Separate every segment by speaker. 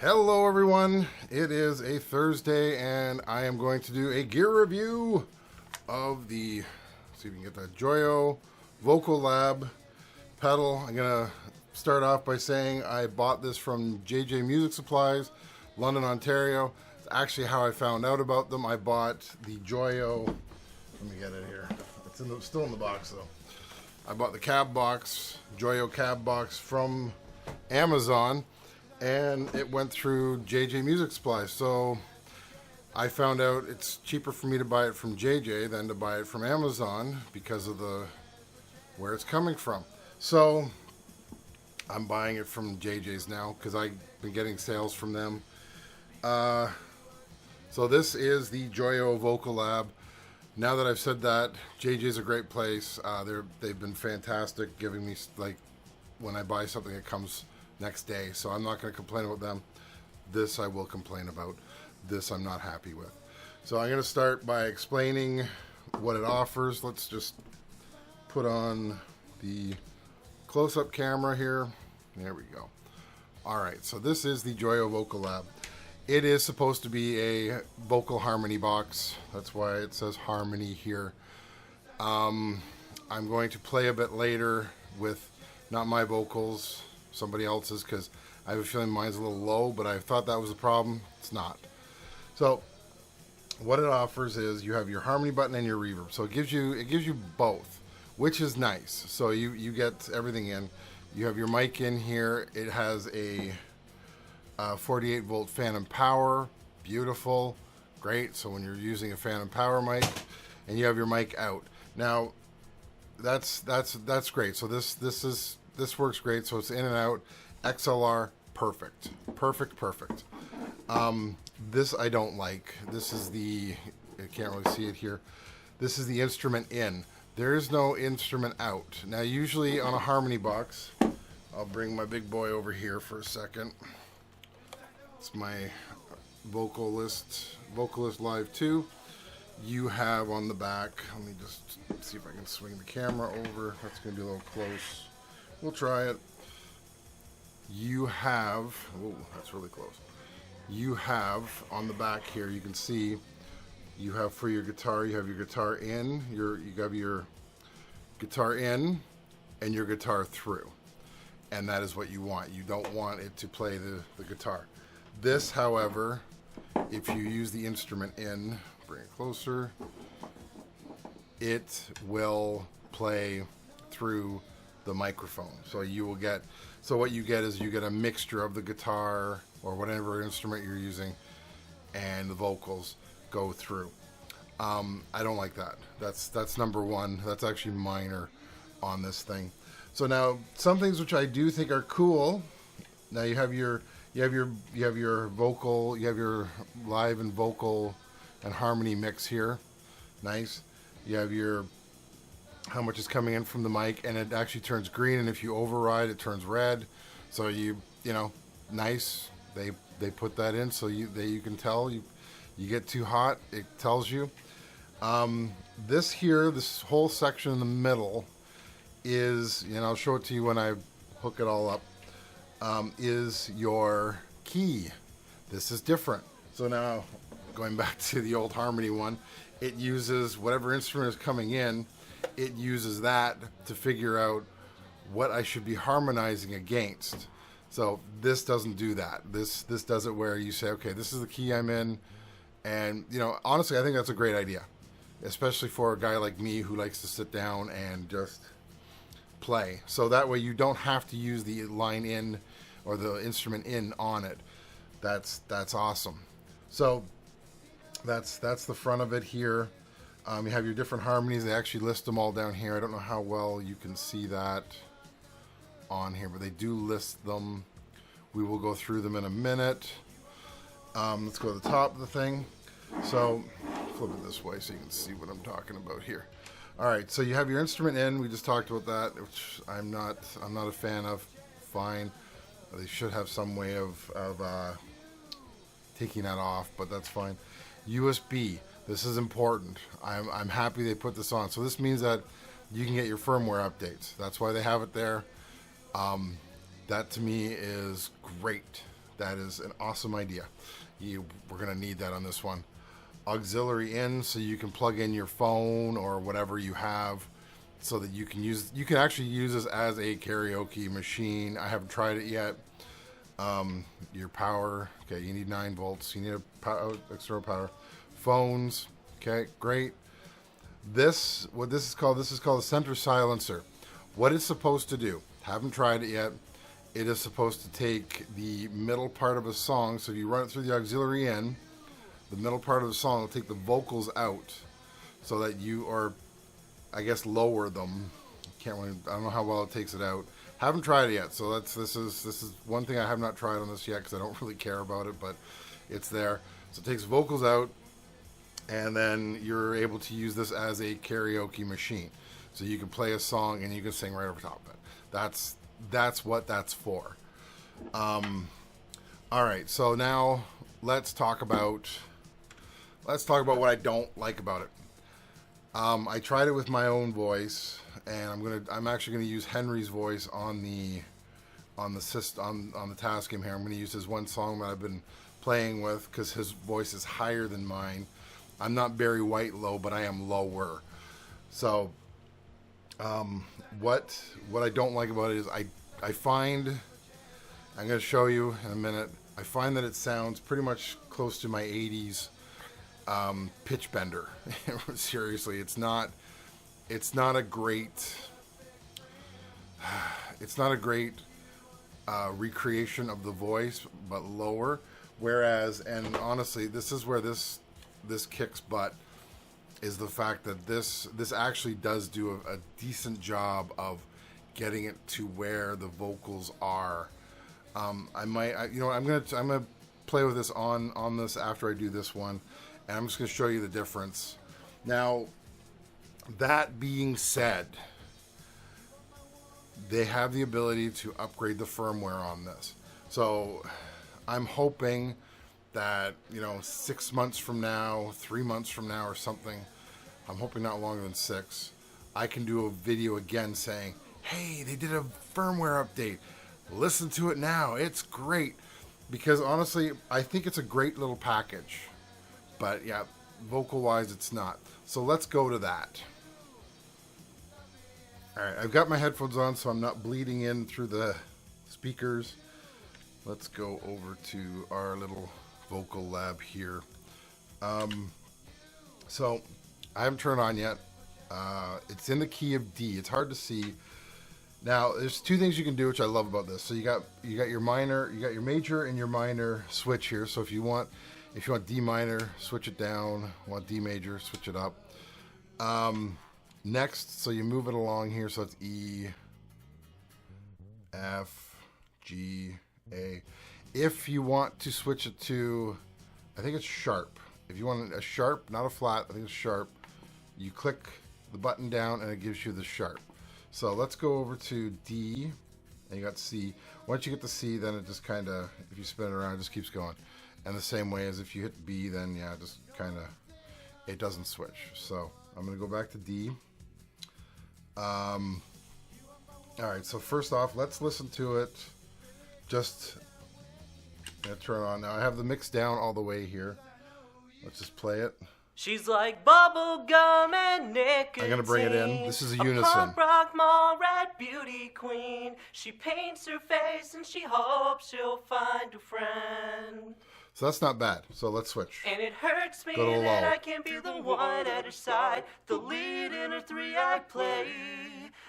Speaker 1: Hello everyone, it is a Thursday and I am going to do a gear review of the, see if we can get that, JOYO Vocal Lab pedal. I'm going to start off by saying I bought this from JJ Music Supplies, London, Ontario. It's actually how I found out about them. I bought the JOYO, let me get it here, it's still in the box though. I bought the cab box, JOYO cab box from Amazon. And it went through JJ Music Supply. So I found out it's cheaper for me to buy it from JJ than to buy it from Amazon because of where it's coming from. So I'm buying it from JJ's now because I've been getting sales from them. So this is the JOYO Vocal Lab. Now that I've said that, JJ's a great place. They've been fantastic, giving me, like, when I buy something it comes next day, so I'm not going to complain about them. This I will complain about. This I'm not happy with. So I'm going to start by explaining what it offers. Let's just put on the close-up camera here. There we go. Alright, so this is the JOYO Vocal Lab. It is supposed to be a vocal harmony box. That's why it says harmony here. I'm going to play a bit later with not my vocals, somebody else's, because I have a feeling mine's a little low, but I thought that was the problem. It's not. So what it offers is you have your harmony button and your reverb. So it gives you both, which is nice. So you get everything in. You have your mic in here. It has a 48 volt phantom power. Beautiful, great. So when you're using a phantom power mic, and you have your mic out. Now that's great. So this works great, so it's in and out. XLR, perfect. This I don't like. This is the, I can't really see it here. This is the instrument in. There is no instrument out. Now usually on a harmony box, I'll bring my big boy over here for a second. It's my Vocalist Live 2. You have on the back, let me just see if I can swing the camera over. That's going to be a little close. We'll try it. You have, oh, that's really close. You have on the back here, you can see, you have for your guitar, you have your guitar in, you have your guitar in and your guitar through. And that is what you want. You don't want it to play the guitar. This, however, if you use the instrument in, bring it closer, it will play through the microphone. So you will get, so what you get is you get a mixture of the guitar or whatever instrument you're using and the vocals go through. I don't like that. That's number one. That's actually minor on this thing. So now some things which I do think are cool. Now you have your vocal, you have your live and vocal and harmony mix here. Nice. You have your how much is coming in from the mic, and it actually turns green, and if you override it turns red. So you know, nice. They put that in so you can tell you get too hot, it tells you. This here, this whole section in the middle is, you know, I'll show it to you when I hook it all up, is your key. This is different. So now going back to the old harmony one, it uses whatever instrument is coming in. It uses that to figure out what I should be harmonizing against. So this doesn't do that. This does it where you say, okay, this is the key I'm in. And, you know, honestly, I think that's a great idea, especially for a guy like me who likes to sit down and just play. So that way you don't have to use the line in or the instrument in on it. That's awesome. So that's the front of it here. You have your different harmonies. They actually list them all down here. I don't know how well you can see that on here, but they do list them. We will go through them in a minute. Let's go to the top of the thing. So flip it this way so you can see what I'm talking about here. All right, so you have your instrument in. We just talked about that, which I'm not a fan of. Fine. They should have some way of taking that off, but that's fine. USB. This is important. I'm happy they put this on. So this means that you can get your firmware updates. That's why they have it there. That to me is great. That is an awesome idea. We're going to need that on this one. Auxiliary in, so you can plug in your phone or whatever you have, so that you can actually use this as a karaoke machine. I haven't tried it yet. Your power, okay, you need 9 volts. You need external power. Phones, okay, great. This is called a center silencer. What it's supposed to do, haven't tried it yet. It is supposed to take the middle part of a song. So if you run it through the auxiliary in, the middle part of the song will take the vocals out, so that I guess, lower them. I don't know how well it takes it out. Haven't tried it yet, so this is one thing I have not tried on this yet, because I don't really care about it, but it's there. So it takes vocals out, and then you're able to use this as a karaoke machine. So you can play a song and you can sing right over top of it. That's what that's for. All right, so now let's talk about what I don't like about it. I tried it with my own voice, and I'm actually gonna use Henry's voice on the Tascam here. I'm gonna use his one song that I've been playing with, because his voice is higher than mine. I'm not Barry White low, but I am lower. So what I don't like about it is I find, I'm gonna show you in a minute, I find that it sounds pretty much close to my 80s pitch bender. Seriously, it's not a great recreation of the voice, but lower. Whereas, and honestly, this is where this kicks butt, is the fact that this actually does do a decent job of getting it to where the vocals are. I'm gonna play with this on this after I do this one, and I'm just gonna show you the difference. Now, that being said, they have the ability to upgrade the firmware on this. So I'm hoping that, 6 months from now, 3 months from now or something, I'm hoping not longer than 6, I can do a video again saying, hey, they did a firmware update. Listen to it now. It's great. Because honestly, I think it's a great little package. But yeah, vocal-wise, it's not. So let's go to that. Alright, I've got my headphones on, so I'm not bleeding in through the speakers. Let's go over to our little Vocal Lab here. So I haven't turned on yet. It's in the key of D. It's hard to see. Now, there's 2 things you can do, which I love about this. So you got your minor, you got your major and your minor switch here. So if you want D minor, switch it down. Want D major, switch it up. Next, so you move it along here, so it's E, F, G, A. If you want to switch it to, I think it's sharp. If you want a sharp, not a flat, I think it's sharp, you click the button down and it gives you the sharp. So let's go over to D, and you got C. Once you get to C, then it just kind of, if you spin it around, it just keeps going. And the same way as if you hit B, then yeah, just kind of, it doesn't switch. So I'm going to go back to D. All right, so first off, let's listen to it. Just turn on. Now I have the mix down all the way here. Let's just play it.
Speaker 2: She's like bubble gum and nicotine.
Speaker 1: I'm gonna bring it in. This is a unison.
Speaker 2: Punk rock mall rat beauty queen. She paints her face and she hopes she'll find a friend.
Speaker 1: So that's not bad. So let's switch.
Speaker 2: And it hurts me that I can't be the one at her side, the lead in her 3-act play.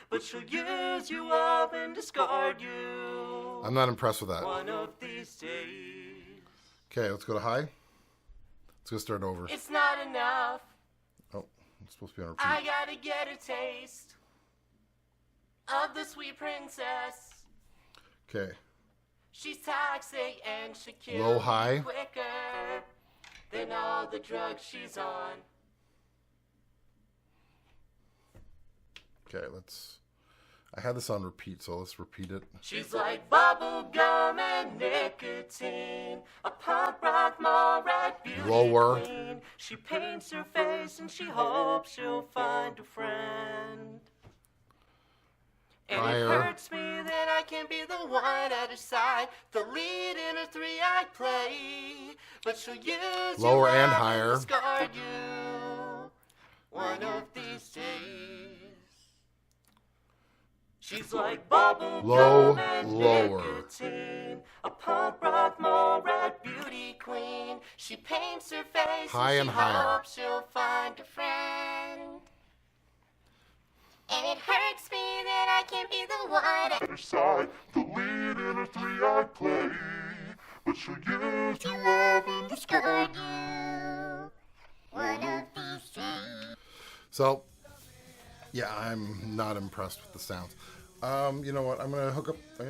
Speaker 2: But she'll use you up and discard you.
Speaker 1: I'm not impressed with that.
Speaker 2: One of these days.
Speaker 1: Okay, let's go to high. Let's go start over.
Speaker 2: It's not enough.
Speaker 1: Oh, it's supposed to be on repeat.
Speaker 2: I gotta get a taste of the sweet princess.
Speaker 1: Okay.
Speaker 2: She's toxic and she kills
Speaker 1: Low, high.
Speaker 2: me quicker than all the drugs she's on.
Speaker 1: Okay, I had this on repeat, so let's repeat it.
Speaker 2: She's like bubble gum and nicotine, a punk rock mall rat beauty
Speaker 1: Lower.
Speaker 2: queen. She paints her face and she hopes she'll find a friend. And
Speaker 1: Higher.
Speaker 2: it hurts me that I can be the one at her side, the lead in her three-act play. But she'll use
Speaker 1: Lower
Speaker 2: you
Speaker 1: and
Speaker 2: up
Speaker 1: higher.
Speaker 2: discard you one of these days. She's like bubble
Speaker 1: Low,
Speaker 2: gum and
Speaker 1: lower.
Speaker 2: nicotine, a punk rock mole rat beauty queen. She paints her face
Speaker 1: High and
Speaker 2: she
Speaker 1: higher.
Speaker 2: hopes she'll find a friend. And it hurts me that I can't be the one at her side, the lead in a three-act play. But she'll use you up and discard you one of these days.
Speaker 1: So, yeah, I'm not impressed with the sounds. You know what? I'm gonna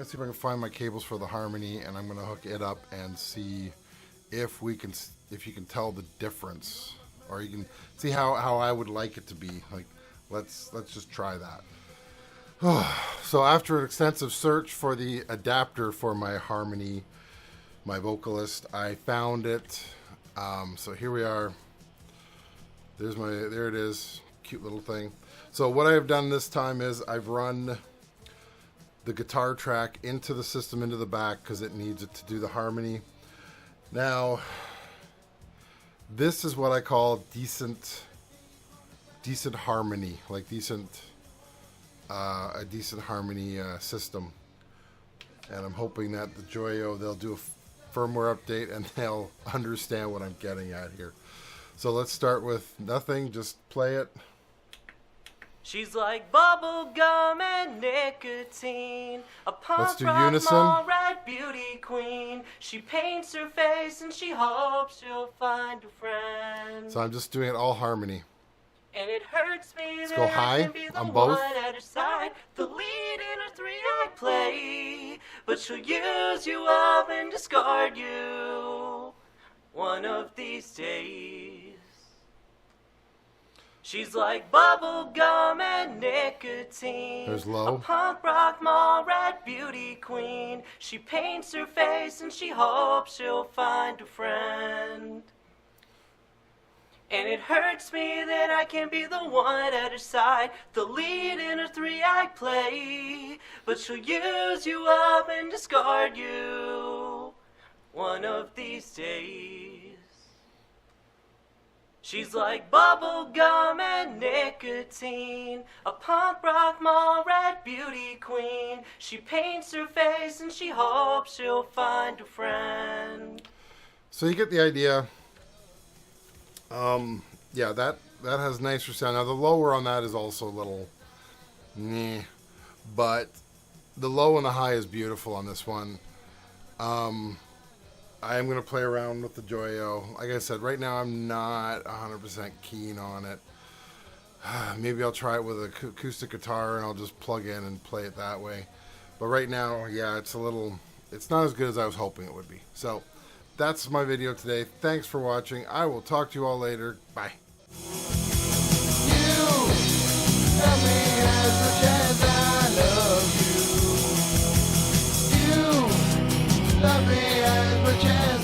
Speaker 1: see if I can find my cables for the Harmony, and I'm gonna hook it up and see if you can tell the difference, or you can see how I would like it to be. Like, let's just try that. So after an extensive search for the adapter for my Harmony, my Vocalist, I found it. So here we are. There it is. Cute little thing. So what I've done this time is I've run the guitar track into the system, into the back, because it needs it to do the Harmony. Now, this is what I call decent harmony, like a decent harmony system. And I'm hoping that the JOYO, they'll do a firmware update and they'll understand what I'm getting at here. So let's start with nothing, just play it.
Speaker 2: She's like bubble gum and nicotine, a
Speaker 1: Let's
Speaker 2: punk
Speaker 1: do
Speaker 2: rock
Speaker 1: unison.
Speaker 2: mole rat beauty queen. She paints her face and she hopes she'll find a friend.
Speaker 1: So I'm just doing it all harmony.
Speaker 2: And it hurts me
Speaker 1: Let's
Speaker 2: that
Speaker 1: go
Speaker 2: I
Speaker 1: high
Speaker 2: can be the
Speaker 1: on both.
Speaker 2: one at her side, the lead in her three-act play. But she'll use you up and discard you one of these days. She's like bubble gum and nicotine,
Speaker 1: There's low.
Speaker 2: a punk rock mole rat beauty queen. She paints her face and she hopes she'll find a friend. And it hurts me that I can't be the one at her side, the lead in her three-act play. But she'll use you up and discard you one of these days. She's like bubble gum and nicotine, a punk rock mole rat beauty queen. She paints her face and she hopes she'll find a friend.
Speaker 1: So you get the idea. Yeah, that has nicer sound. Now the lower on that is also a little meh, but the low and the high is beautiful on this one. I am going to play around with the JOYO. Like I said, right now I'm not 100% keen on it. Maybe I'll try it with an acoustic guitar and I'll just plug in and play it that way. But right now, yeah, it's not as good as I was hoping it would be. So that's my video today. Thanks for watching. I will talk to you all later. Bye.
Speaker 3: You love me as much as I love you. You love me as much as